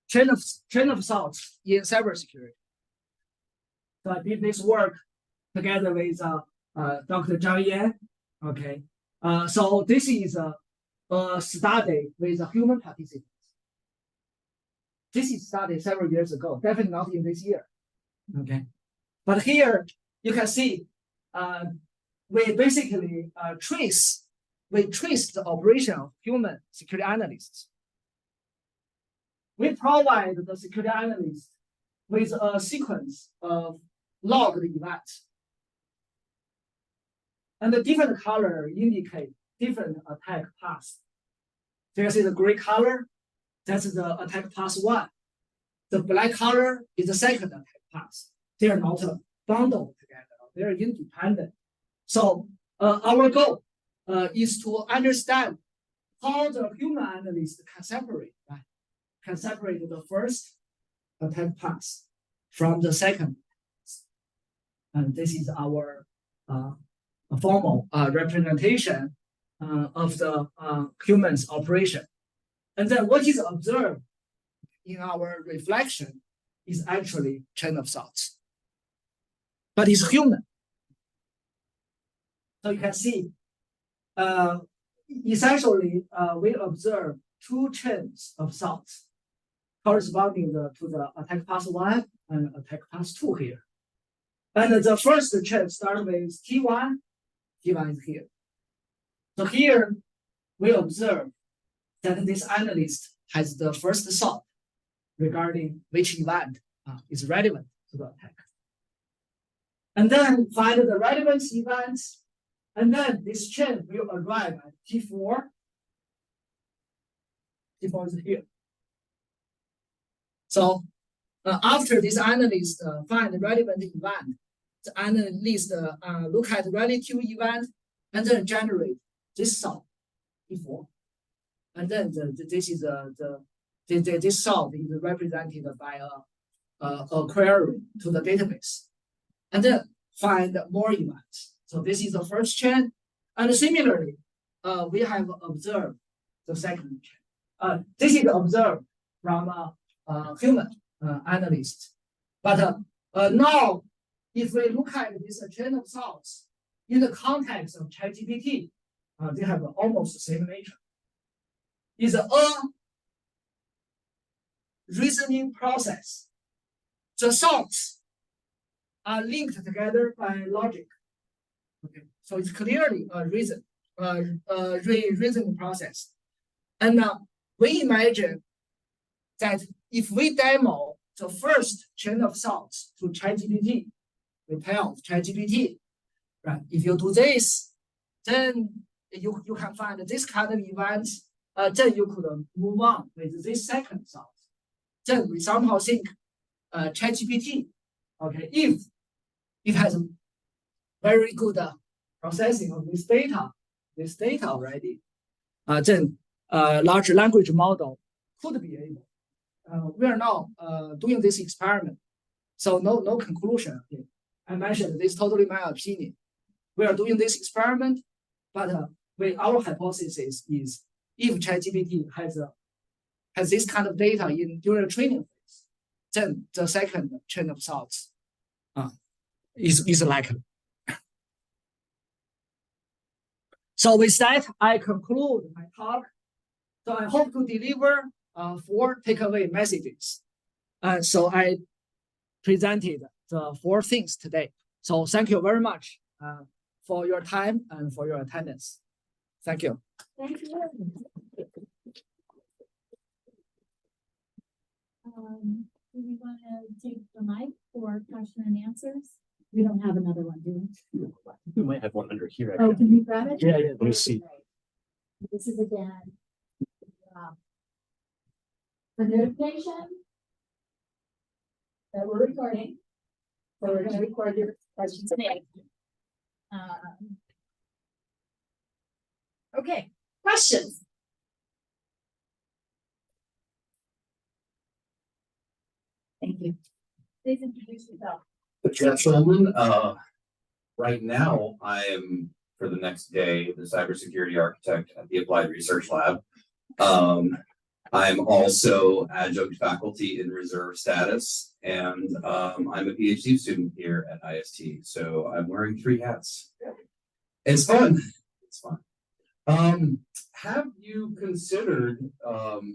Chain of thoughts in cybersecurity. So I did this work together with Dr. Zhang Yan. Okay. So this is a study with human participants. This is studied several years ago, definitely not in this year. Okay. But here you can see we basically trace the operation of human security analysts. We provide the security analyst with a sequence of logged events. And the different color indicate different attack paths. So you see the gray color, that's the attack path 1. The black color is the second attack path. They are not bundled together, they are independent. So our goal is to understand how the human analyst can separate, right? Can separate the first attack path from the second. And this is our formal representation of the human's operation. And then what is observed in our reflection is actually chain of thoughts. But it's human. So you can see, essentially, we observe 2 chains of thoughts corresponding to the attack path 1 and attack path 2 here. And the first chain starts with T1. T1 is here. So here we observe that this analyst has the first thought regarding which event is relevant to the attack. And then find the relevant events. And then this chain will arrive at T4. T4 is here. So after this analyst find the relevant event, the analyst look at relative event and then generate this thought T4. And then this is the this salt is represented by a query to the database, and then find more events. So this is the first chain, and similarly, we have observed the second chain. This is observed from a human analyst, but now if we look at this chain of thoughts in the context of ChatGPT, they have almost the same nature. It's a reasoning process. The thoughts are linked together by logic. Okay, so it's clearly a reasoning process. And we imagine that if we demo the first chain of thoughts to ChatGPT, we tell ChatGPT, right? If you do this, then you can find this kind of event. Then you could move on with this second thought. Then we somehow think ChatGPT, okay, if it has a very good processing of this data already, then large language model could be able. We are now doing this experiment, so no conclusion. Okay. I mentioned this totally my opinion. We are doing this experiment, but our hypothesis is if ChatGPT has this kind of data during the training phase, then the second chain of thoughts is likely. So with that, I conclude my talk. So I hope to deliver 4 takeaway messages. So I presented the 4 things today. So thank you very much for your time and for your attendance. Thank you. Thank you. Do we want to take the mic for question and answers? We don't have another one, do we? We might have one under here. Oh, can you grab it? Yeah, let me see. This is again the notification that we're recording. So we're going to record your questions and answers. Okay, questions. Thank you. Please introduce yourself. Jeff Schulman, right now I am for the next day the cybersecurity architect at the Applied Research Lab. I'm also adjunct faculty in reserve status, and I'm a PhD student here at IST. So I'm wearing 3 hats. It's fun. It's fun. Have you considered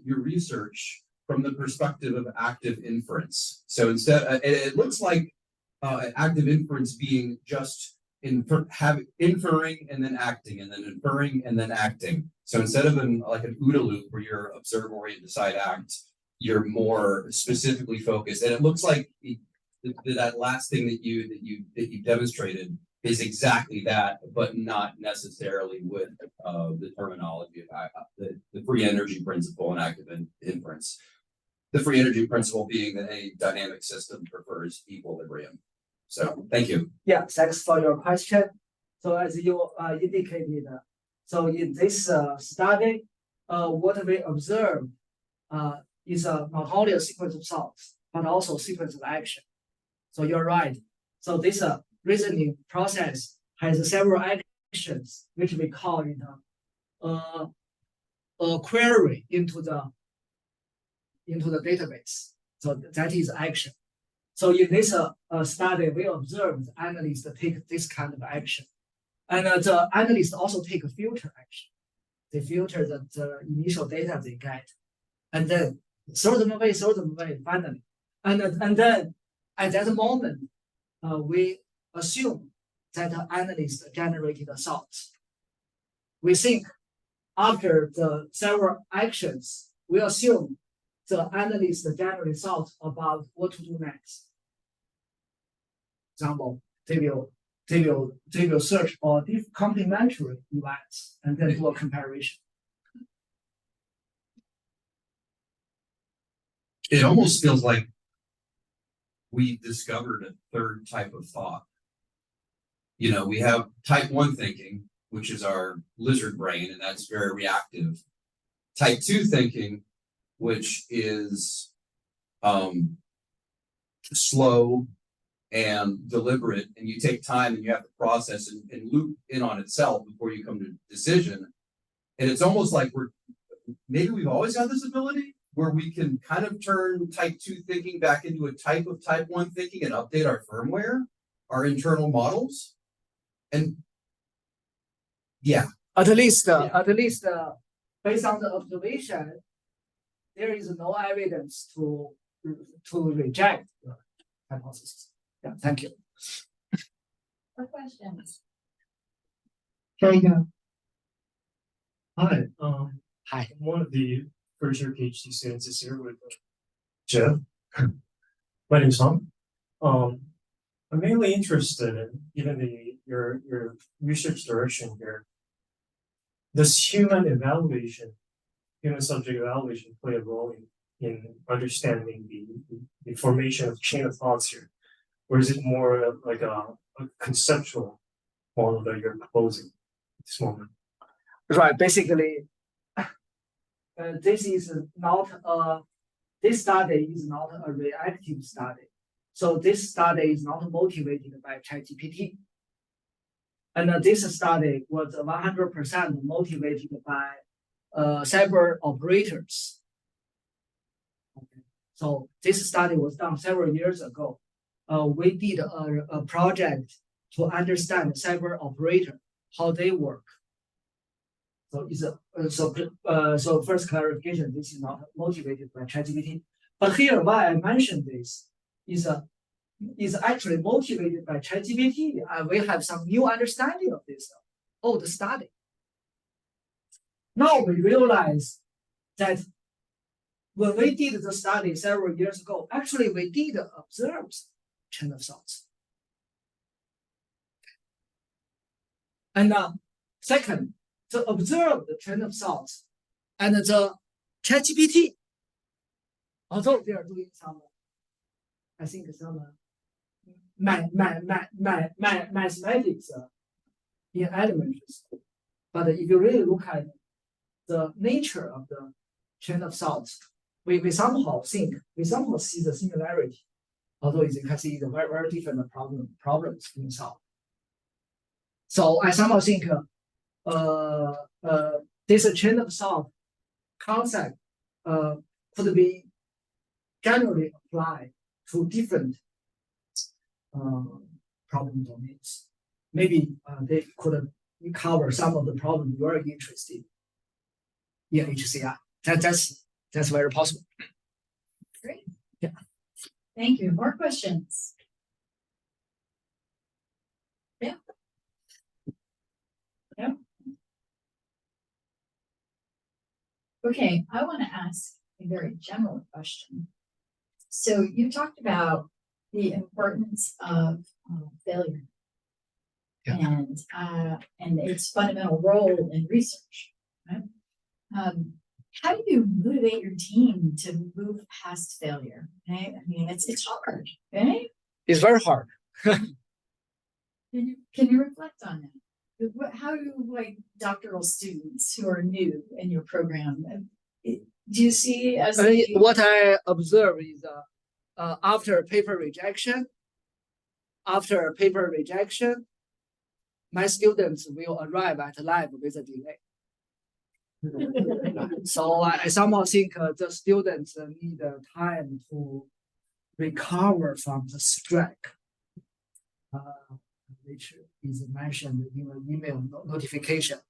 your research from the perspective of active inference? So instead, it looks like active inference being just inferring and then acting, and then inferring and then acting. So instead of like an OODA loop where you're observe, orient, decide, act, you're more specifically focused. And it looks like that last thing that you demonstrated is exactly that, but not necessarily with the terminology of the free energy principle and active inference. The free energy principle being that a dynamic system prefers equilibrium. So thank you. Yeah, thanks for your question. So as you indicated, so in this study, what we observed is not only a sequence of thoughts, but also sequence of action. So you're right. So this reasoning process has several actions, which we call it a query into the database. So that is action. So in this study, we observed analysts take this kind of action. And the analysts also take a filter action. They filter the initial data they get, and then throw them away finally. And then at that moment, we assume that the analyst generated a thought. We think after the several actions, we assume the analyst generally thought about what to do next. Example, they will search for complementary events and then do a comparison. It almost feels like we discovered a third type of thought. You know, we have type 1 thinking, which is our lizard brain, and that's very reactive. Type 2 thinking which is slow and deliberate, and you take time and you have to process and loop in on itself before you come to decision. And it's almost like maybe we've always had this ability where we can kind of turn type 2 thinking back into a type of type 1 thinking and update our firmware, our internal models. And yeah. At least, based on the observation, there is no evidence to reject the hypothesis. Yeah, thank you. For questions. Here you go. Hi, Hi. I'm one of the first year PhD students this year with Jeff. My name's Tom. I'm mainly interested in, given your research direction here, does human subject evaluation play a role in understanding the formation of chain of thoughts here? Or is it more like a conceptual model that you're proposing at this moment? Right, basically, this study is not a reactive study. So this study is not motivated by ChatGPT. And this study was 100% motivated by cyber operators. Okay. So this study was done several years ago. We did a project to understand cyber operator, how they work. So so first clarification, this is not motivated by ChatGPT. But here, why I mentioned this is actually motivated by ChatGPT. We have some new understanding of this old study. Now we realize that when we did the study several years ago, actually we did observe chain of thoughts. And second, to observe the chain of thoughts and the ChatGPT, although they are doing some, I think some mathematics in elementary school. But if you really look at the nature of the chain of thoughts, we somehow see the similarity, although you can see the very, very different problems being solved. So I somehow think this chain of thought concept could be generally applied to different problem domains. Maybe they could cover some of the problems you are interested in HCI. That's very possible. Great. Yeah. Thank you. More questions? Yeah. Yeah. Okay, I want to ask a very general question. So you talked about the importance of failure, Yeah. and its fundamental role in research. Right? How do you motivate your team to move past failure? Right? I mean, it's hard, right? It's very hard. Can you reflect on that? How do doctoral students who are new in your program, do you see as What I observe is after paper rejection, my students will arrive at the lab with a delay. So I somehow think the students need time to recover from the strike, which is mentioned in the email notification.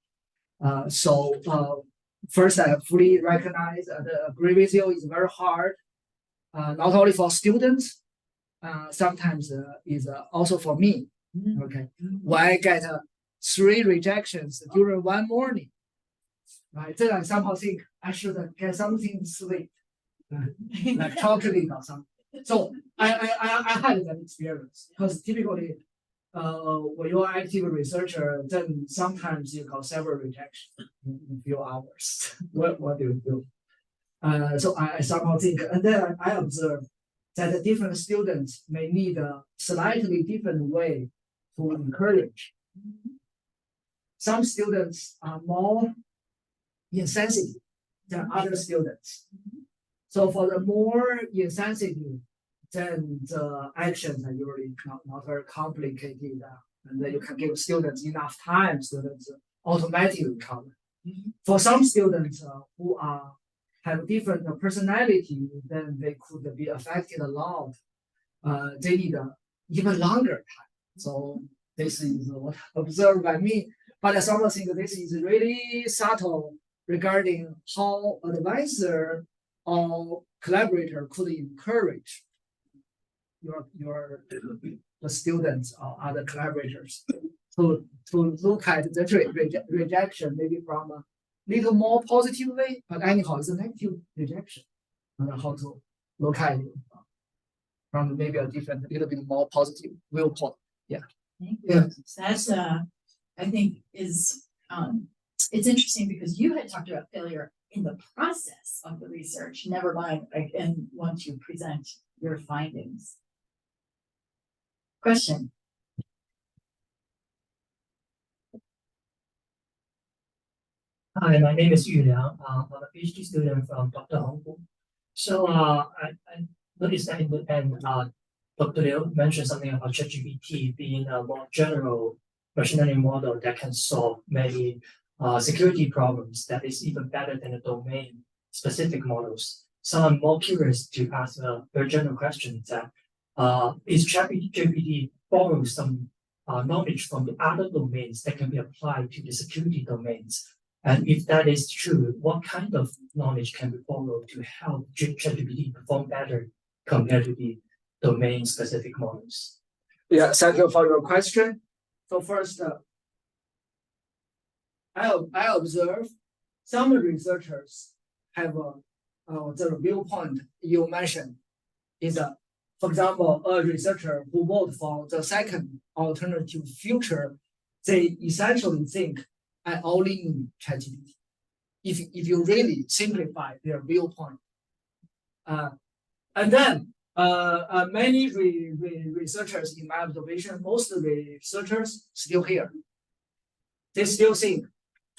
First, I fully recognize and agree with you. It's very hard, not only for students, sometimes is also for me. Okay, when I get 3 rejections during one morning, right? Then I somehow think I should get something sweet, like chocolate or something. So I had that experience because typically, when you're an active researcher, then sometimes you got several rejections in a few hours. What do you do? So I somehow think, and then I observe that the different students may need a slightly different way to encourage. Some students are more insensitive than other students. So for the more insensitive, then the actions are usually not very complicated. And then you can give students enough time, students automatically cover. For some students who have different personality, then they could be affected a lot. They need even longer time. So this is what observed by me. But I somehow think this is really subtle regarding how advisor or collaborator could encourage the students or other collaborators to look at the rejection maybe from a little more positive way, but anyhow it's a negative rejection. And how to look at it from maybe a different, little bit more positive viewpoint. Thank you. Yeah. That's I think is it's interesting because you had talked about failure in the process of the research, never mind and once you present your findings. Question. Hi, my name is Yu Liang. I'm a PhD student from Dr. Hong Hu. So I noticed that in the end, Dr. Liu mentioned something about ChatGPT being a more general machine learning model that can solve many security problems that is even better than the domain specific models. So I'm more curious to ask a very general question that is ChatGPT borrow some knowledge from the other domains that can be applied to the security domains? And if that is true, what kind of knowledge can be borrowed to help ChatGPT perform better compared to the domain-specific models? Yeah, thank you for your question. So first, I observe some researchers have the viewpoint you mentioned is for example, a researcher who vote for the second alternative future, they essentially think I only need ChatGPT. If you really simplify their viewpoint, and then many researchers in my observation, most of the researchers still here. They still think,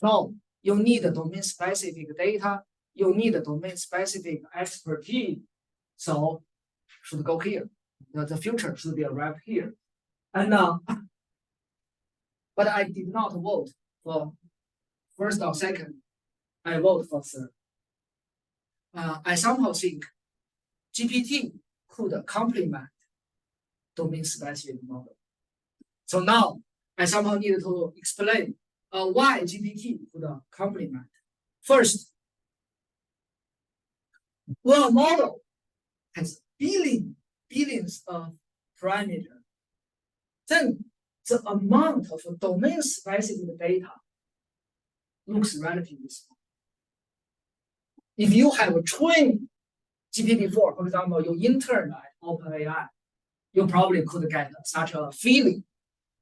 no, you need domain-specific data, you need domain-specific expertise, so should go here. The future should be arrived here. And but I did not vote for first or second. I vote for third. I somehow think GPT could complement domain-specific model. So now I somehow need to explain why GPT could complement. First, well, model has billions of parameters. Then the amount of domain-specific data looks relatively small. If you have trained GPT-4, for example, you intern at OpenAI, you probably could get such a feeling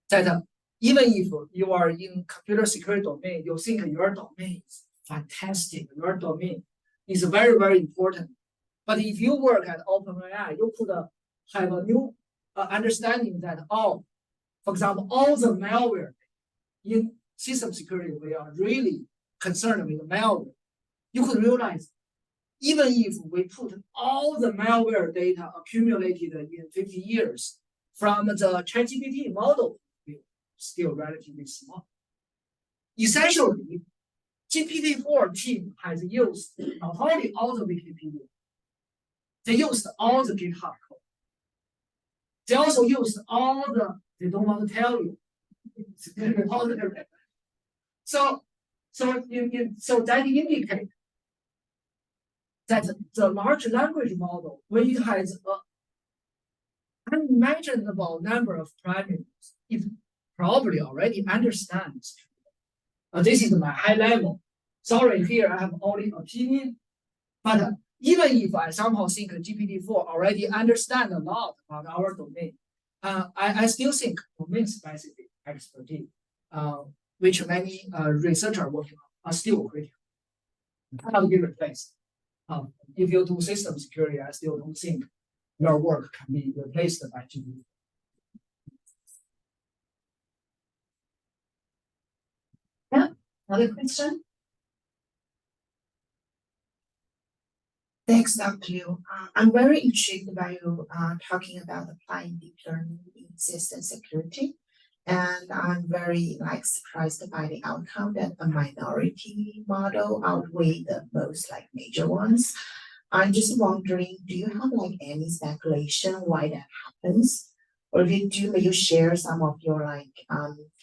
that even if you are in computer security domain, you think your domain is fantastic, your domain is very, very important. But if you work at OpenAI, you could have a new understanding that, oh, for example, all the malware in system security, we are really concerned with the malware. You could realize, even if we put all the malware data accumulated in 50 years from the ChatGPT model, still relatively small. Essentially, GPT-4 team has used not only all the Wikipedia, they used all the GitHub code. They also used all the, they don't want to tell you. So that indicates that the large language model, when it has an unimaginable number of parameters, it probably already understands. This is my high level. Sorry, here I have only opinion, but even if I somehow think GPT-4 already understand a lot about our domain, I still think domain-specific expertise, which many researchers are working on, are still critical. Cannot be replaced. If you do system security, I still don't think your work can be replaced by GPT. Yeah, another question? Thanks, Dr. Liu. I'm very intrigued by you talking about applying deep learning in system security. And I'm very surprised by the outcome that a minority model outweigh the most major ones. I'm just wondering, do you have any speculation why that happens? Or may you share some of your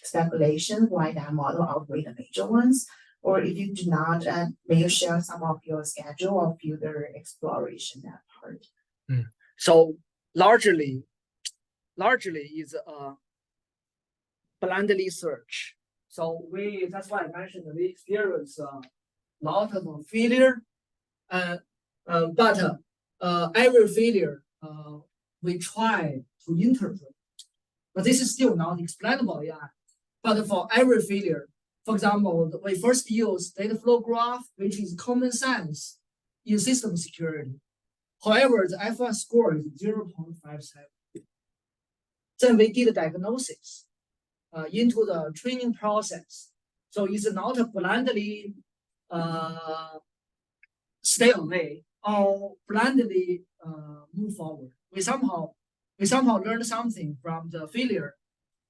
speculation why that model outweigh the major ones? Or if you do not, may you share some of your schedule of further exploration that part? So largely is blindly search. So that's why I mentioned we experience a lot of failure, but every failure we try to interpret. But this is still not explainable AI. But for every failure, for example, we first use data flow graph, which is common sense in system security. However, the F1 score is 0.57. Then we did a diagnosis into the training process. So it's not blindly stay away or blindly move forward. We somehow learn something from the failure.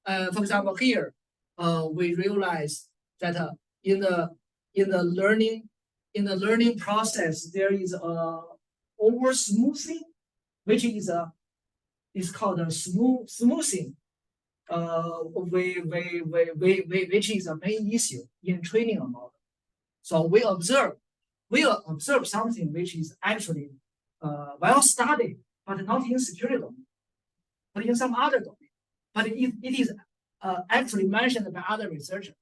For example, here we realize that in the learning process there is a over smoothing, which is called a smoothing. Which is a main issue in training a model. So we observe something which is actually well studied, but not in security domain, but in some other domain. But it is actually mentioned by other researchers.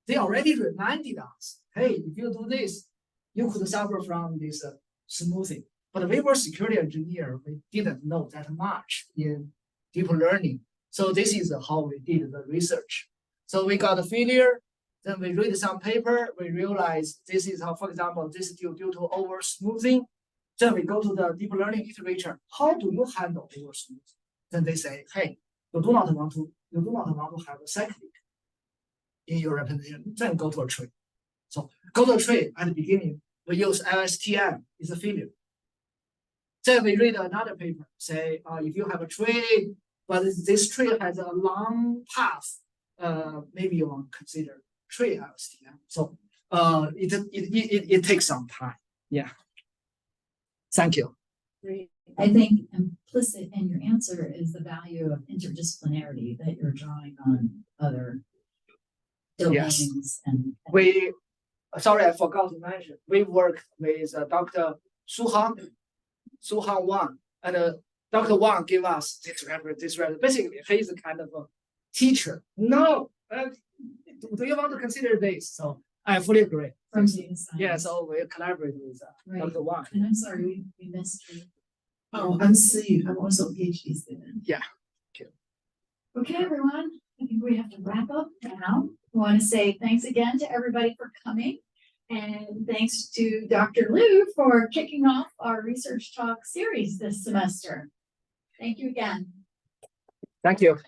They already reminded us, hey, if you do this, you could suffer from this smoothing. But we were security engineer, we didn't know that much in deep learning. So this is how we did the research. So we got a failure, then we read some paper, we realize this is how, for example, this is due to over smoothing. Then we go to the deep learning literature. How do you handle over smoothing? Then they say, hey, you do not want to have a cyclic in your representation. Then go to a tree. So go to a tree at the beginning. We use LSTM, is a failure. Then we read another paper, say if you have a tree, but this tree has a long path, maybe you want to consider tree LSTM. So it takes some time. Yeah. Thank you. Great. I think implicit in your answer is the value of interdisciplinarity that you're drawing on other domains. And Sorry, I forgot to mention, we worked with Dr. Suhan Wang, and Dr. Wang gave us this reference. Basically, he's a kind of a teacher. No, do you want to consider this? So I fully agree. from data science. Yeah, so we collaborate with Right. Dr. Wang. And I'm sorry, we missed you. Oh, I'm Siyu. I'm also a PhD student. Yeah. Okay, everyone, I think we have to wrap up now. I want to say thanks again to everybody for coming. And thanks to Dr. Liu for kicking off our Research Talk series this semester. Thank you again. Thank you.